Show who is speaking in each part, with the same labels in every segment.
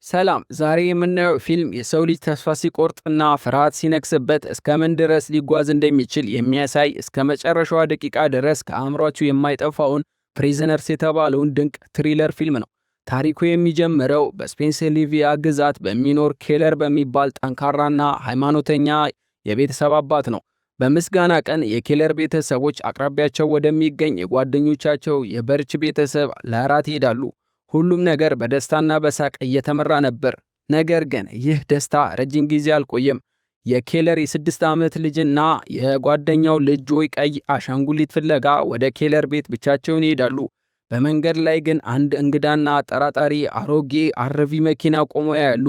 Speaker 1: ሰላም ዛሬ የምናየው ፊልም የሰው ልጅ ተስፋ ሲቆርጥና ፍርሃት ሲነክስበት እስከምን ድረስ ሊጓዝ እንደሚችል የሚያሳይ እስከ መጨረሻዋ ደቂቃ ድረስ ከአእምሯችሁ የማይጠፋውን ፕሪዝነርስ የተባለውን ድንቅ ትሪለር ፊልም ነው። ታሪኩ የሚጀምረው በፔንሲልቬኒያ ግዛት በሚኖር ኬለር በሚባል ጠንካራና ሃይማኖተኛ የቤተሰብ አባት ነው። በምስጋና ቀን የኬለር ቤተሰቦች አቅራቢያቸው ወደሚገኝ የጓደኞቻቸው የበርች ቤተሰብ ለእራት ይሄዳሉ። ሁሉም ነገር በደስታና በሳቅ እየተመራ ነበር። ነገር ግን ይህ ደስታ ረጅም ጊዜ አልቆየም። የኬለር የ6 ዓመት ልጅና የጓደኛው ልጅ ጆይ ቀይ አሻንጉሊት ፍለጋ ወደ ኬለር ቤት ብቻቸውን ይሄዳሉ። በመንገድ ላይ ግን አንድ እንግዳና አጠራጣሪ አሮጌ አርቪ መኪና ቆሞ ያያሉ።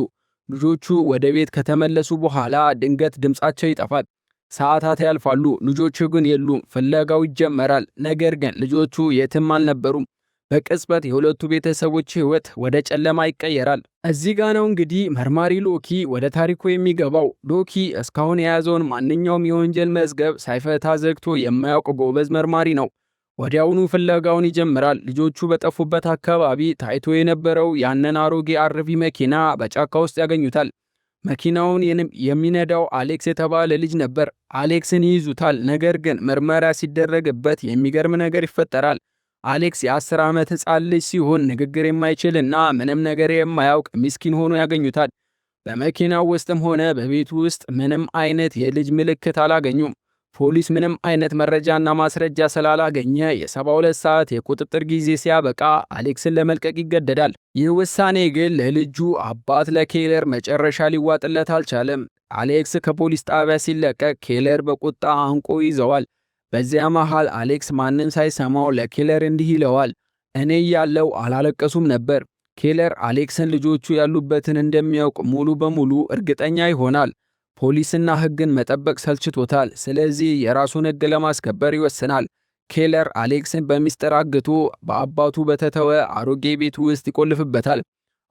Speaker 1: ልጆቹ ወደ ቤት ከተመለሱ በኋላ ድንገት ድምጻቸው ይጠፋል። ሰዓታት ያልፋሉ፣ ልጆቹ ግን የሉም። ፍለጋው ይጀመራል፣ ነገር ግን ልጆቹ የትም አልነበሩም። በቅጽበት የሁለቱ ቤተሰቦች ሕይወት ወደ ጨለማ ይቀየራል። እዚህ ጋ ነው እንግዲህ መርማሪ ሎኪ ወደ ታሪኩ የሚገባው። ሎኪ እስካሁን የያዘውን ማንኛውም የወንጀል መዝገብ ሳይፈታ ዘግቶ የማያውቅ ጎበዝ መርማሪ ነው። ወዲያውኑ ፍለጋውን ይጀምራል። ልጆቹ በጠፉበት አካባቢ ታይቶ የነበረው ያንን አሮጌ አርቪ መኪና በጫካ ውስጥ ያገኙታል። መኪናውን የሚነዳው አሌክስ የተባለ ልጅ ነበር። አሌክስን ይይዙታል። ነገር ግን ምርመራ ሲደረግበት የሚገርም ነገር ይፈጠራል። አሌክስ የ10 ዓመት ሕፃን ልጅ ሲሆን ንግግር የማይችልና ምንም ነገር የማያውቅ ምስኪን ሆኖ ያገኙታል። በመኪናው ውስጥም ሆነ በቤቱ ውስጥ ምንም አይነት የልጅ ምልክት አላገኙም። ፖሊስ ምንም አይነት መረጃና ማስረጃ ስላላገኘ የ72 ሰዓት የቁጥጥር ጊዜ ሲያበቃ አሌክስን ለመልቀቅ ይገደዳል። ይህ ውሳኔ ግን ለልጁ አባት ለኬለር መጨረሻ ሊዋጥለት አልቻለም። አሌክስ ከፖሊስ ጣቢያ ሲለቀቅ ኬለር በቁጣ አንቆ ይዘዋል። በዚያ መሃል አሌክስ ማንም ሳይሰማው ለኬለር እንዲህ ይለዋል፣ እኔ ያለው አላለቀሱም ነበር። ኬለር አሌክስን ልጆቹ ያሉበትን እንደሚያውቅ ሙሉ በሙሉ እርግጠኛ ይሆናል። ፖሊስና ሕግን መጠበቅ ሰልችቶታል። ስለዚህ የራሱን ሕግ ለማስከበር ይወስናል። ኬለር አሌክስን በሚስጥር አግቶ በአባቱ በተተወ አሮጌ ቤቱ ውስጥ ይቆልፍበታል።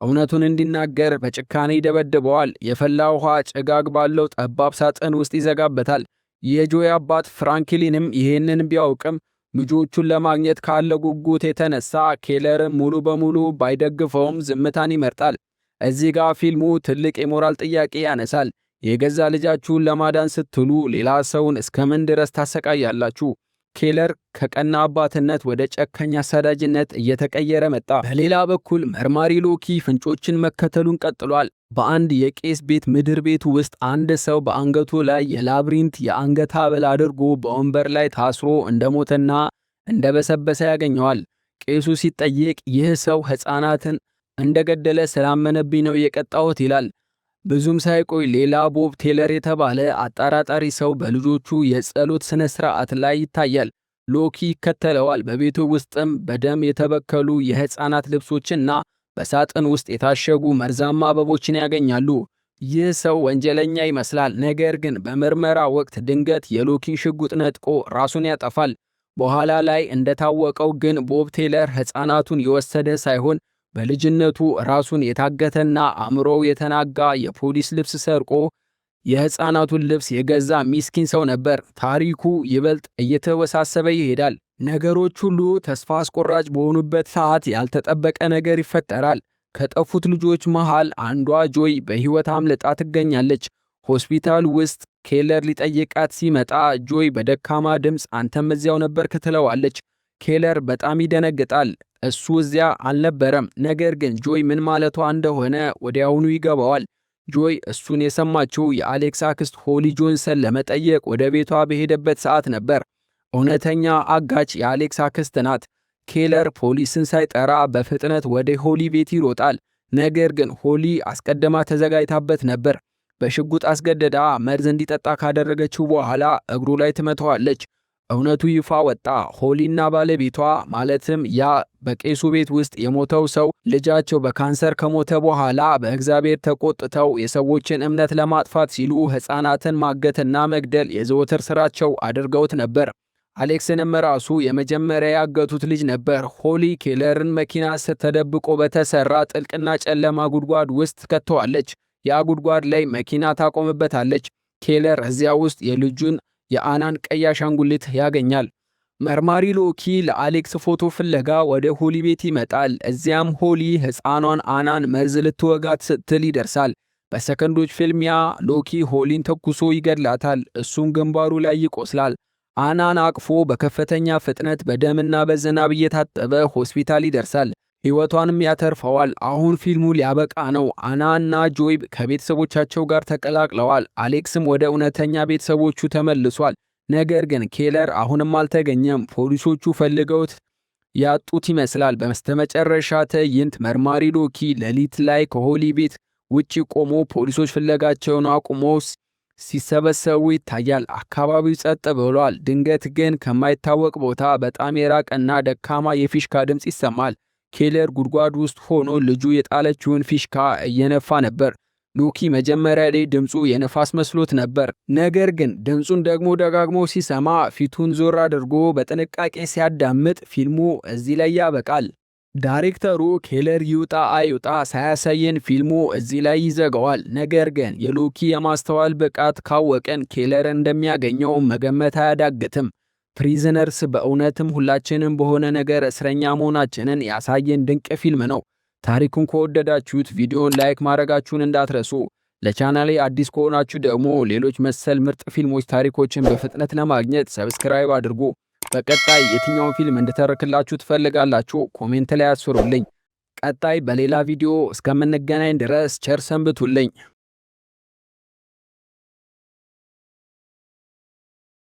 Speaker 1: እውነቱን እንዲናገር በጭካኔ ይደበድበዋል። የፈላ ውሃ ጭጋግ ባለው ጠባብ ሳጥን ውስጥ ይዘጋበታል። የጆይ አባት ፍራንክሊንም ይህንን ቢያውቅም ልጆቹን ለማግኘት ካለ ጉጉት የተነሳ ኬለርን ሙሉ በሙሉ ባይደግፈውም ዝምታን ይመርጣል። እዚህ ጋር ፊልሙ ትልቅ የሞራል ጥያቄ ያነሳል። የገዛ ልጃችሁን ለማዳን ስትሉ ሌላ ሰውን እስከምን ድረስ ታሰቃያላችሁ? ኬለር ከቀና አባትነት ወደ ጨካኝ አሳዳጅነት እየተቀየረ መጣ። በሌላ በኩል መርማሪ ሎኪ ፍንጮችን መከተሉን ቀጥሏል። በአንድ የቄስ ቤት ምድር ቤት ውስጥ አንድ ሰው በአንገቱ ላይ የላብሪንት የአንገት ሐብል አድርጎ በወንበር ላይ ታስሮ እንደሞተና እንደበሰበሰ ያገኘዋል። ቄሱ ሲጠየቅ ይህ ሰው ሕፃናትን እንደገደለ ስላመነብኝ ነው የቀጣሁት ይላል። ብዙም ሳይቆይ ሌላ ቦብ ቴለር የተባለ አጠራጣሪ ሰው በልጆቹ የጸሎት ስነ ስርዓት ላይ ይታያል። ሎኪ ይከተለዋል። በቤቱ ውስጥም በደም የተበከሉ የሕፃናት ልብሶችና በሳጥን ውስጥ የታሸጉ መርዛማ አበቦችን ያገኛሉ። ይህ ሰው ወንጀለኛ ይመስላል፣ ነገር ግን በምርመራ ወቅት ድንገት የሎኪን ሽጉጥ ነጥቆ ራሱን ያጠፋል። በኋላ ላይ እንደታወቀው ግን ቦብ ቴለር ሕፃናቱን የወሰደ ሳይሆን በልጅነቱ ራሱን የታገተና አእምሮው የተናጋ የፖሊስ ልብስ ሰርቆ የሕፃናቱን ልብስ የገዛ ሚስኪን ሰው ነበር። ታሪኩ ይበልጥ እየተወሳሰበ ይሄዳል። ነገሮች ሁሉ ተስፋ አስቆራጭ በሆኑበት ሰዓት ያልተጠበቀ ነገር ይፈጠራል። ከጠፉት ልጆች መሃል አንዷ ጆይ በሕይወት አምልጣ ትገኛለች። ሆስፒታል ውስጥ ኬለር ሊጠይቃት ሲመጣ ጆይ በደካማ ድምፅ አንተም እዚያው ነበርክ ትለዋለች። ኬለር በጣም ይደነግጣል። እሱ እዚያ አልነበረም። ነገር ግን ጆይ ምን ማለቷ እንደሆነ ወዲያውኑ ይገባዋል። ጆይ እሱን የሰማችው የአሌክስ አክስት ሆሊ ጆንሰን ለመጠየቅ ወደ ቤቷ በሄደበት ሰዓት ነበር። እውነተኛ አጋች የአሌክስ አክስት ናት። ኬለር ፖሊስን ሳይጠራ በፍጥነት ወደ ሆሊ ቤት ይሮጣል። ነገር ግን ሆሊ አስቀድማ ተዘጋጅታበት ነበር። በሽጉጥ አስገድዳ መርዝ እንዲጠጣ ካደረገችው በኋላ እግሩ ላይ ትመታዋለች። እውነቱ ይፋ ወጣ። ሆሊና ባለቤቷ ማለትም ያ በቄሱ ቤት ውስጥ የሞተው ሰው ልጃቸው በካንሰር ከሞተ በኋላ በእግዚአብሔር ተቆጥተው የሰዎችን እምነት ለማጥፋት ሲሉ ሕፃናትን ማገትና መግደል የዘወትር ስራቸው አድርገውት ነበር። አሌክስንም ራሱ የመጀመሪያ ያገቱት ልጅ ነበር። ሆሊ ኬለርን መኪና ስር ተደብቆ በተሰራ ጥልቅና ጨለማ ጉድጓድ ውስጥ ከተዋለች። ያ ጉድጓድ ላይ መኪና ታቆምበታለች። ኬለር እዚያ ውስጥ የልጁን የአናን ቀይ አሻንጉሊት ያገኛል። መርማሪ ሎኪ ለአሌክስ ፎቶ ፍለጋ ወደ ሆሊ ቤት ይመጣል። እዚያም ሆሊ ሕፃኗን አናን መርዝ ልትወጋት ስትል ይደርሳል። በሰከንዶች ፍልሚያ ሎኪ ሆሊን ተኩሶ ይገድላታል። እሱም ግንባሩ ላይ ይቆስላል። አናን አቅፎ በከፍተኛ ፍጥነት በደምና በዝናብ እየታጠበ ሆስፒታል ይደርሳል። ሕይወቷንም ያተርፈዋል። አሁን ፊልሙ ሊያበቃ ነው። አና እና ጆይ ከቤተሰቦቻቸው ጋር ተቀላቅለዋል። አሌክስም ወደ እውነተኛ ቤተሰቦቹ ተመልሷል። ነገር ግን ኬለር አሁንም አልተገኘም። ፖሊሶቹ ፈልገውት ያጡት ይመስላል። በስተመጨረሻ ትዕይንት መርማሪ ሎኪ ሌሊት ላይ ከሆሊ ቤት ውጪ ቆሞ ፖሊሶች ፍለጋቸውን አቁመው ሲሰበሰቡ ይታያል። አካባቢው ጸጥ ብሏል። ድንገት ግን ከማይታወቅ ቦታ በጣም የራቀና ደካማ የፊሽካ ድምፅ ይሰማል። ኬለር ጉድጓድ ውስጥ ሆኖ ልጁ የጣለችውን ፊሽካ እየነፋ ነበር። ሎኪ መጀመሪያ ላይ ድምፁ የነፋስ መስሎት ነበር። ነገር ግን ድምፁን ደግሞ ደጋግሞ ሲሰማ ፊቱን ዞር አድርጎ በጥንቃቄ ሲያዳምጥ ፊልሙ እዚህ ላይ ያበቃል። ዳይሬክተሩ ኬለር ይውጣ አይውጣ ሳያሳየን ፊልሙ እዚህ ላይ ይዘጋዋል። ነገር ግን የሎኪ የማስተዋል ብቃት ካወቀን ኬለር እንደሚያገኘው መገመት አያዳግትም። ፕሪዝነርስ በእውነትም ሁላችንም በሆነ ነገር እስረኛ መሆናችንን ያሳየን ድንቅ ፊልም ነው። ታሪኩን ከወደዳችሁት ቪዲዮን ላይክ ማድረጋችሁን እንዳትረሱ። ለቻናሌ አዲስ ከሆናችሁ ደግሞ ሌሎች መሰል ምርጥ ፊልሞች ታሪኮችን በፍጥነት ለማግኘት ሰብስክራይብ አድርጉ። በቀጣይ የትኛውን ፊልም እንድተርክላችሁ ትፈልጋላችሁ? ኮሜንት ላይ አስፍሩልኝ። ቀጣይ በሌላ ቪዲዮ እስከምንገናኝ ድረስ ቸር ሰንብቱልኝ።